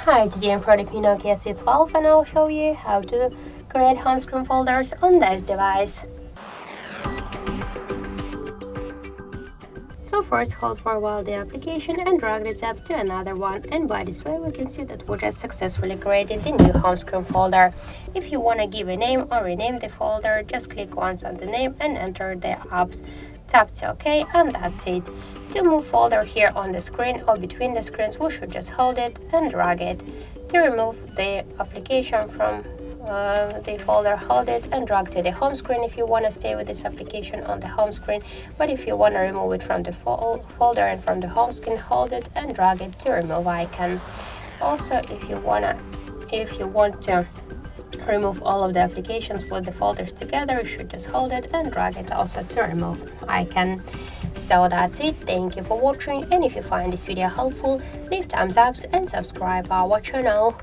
Hi, today I'm part of NOKIA C12 and I'll show you how to create home screen folders on this device. So first hold for a while the application and drag this app to another one, and by this way we can see that we just successfully created the new home screen folder. If you want to give a name or rename the folder, just click once on the name and enter the apps. Tap to OK and that's it. To move folder here on the screen or between the screens, we should just hold it and drag it. To remove the application from the folder, hold it and drag to the home screen if you want to stay with this application on the home screen, but if you want to remove it from the folder and from the home screen, hold it and drag it to remove icon. Also, if you want to remove all of the applications with the folders together, you should just hold it and drag it also to remove icon. So that's it. Thank you for watching, and if you find this video helpful, leave thumbs up and subscribe our channel.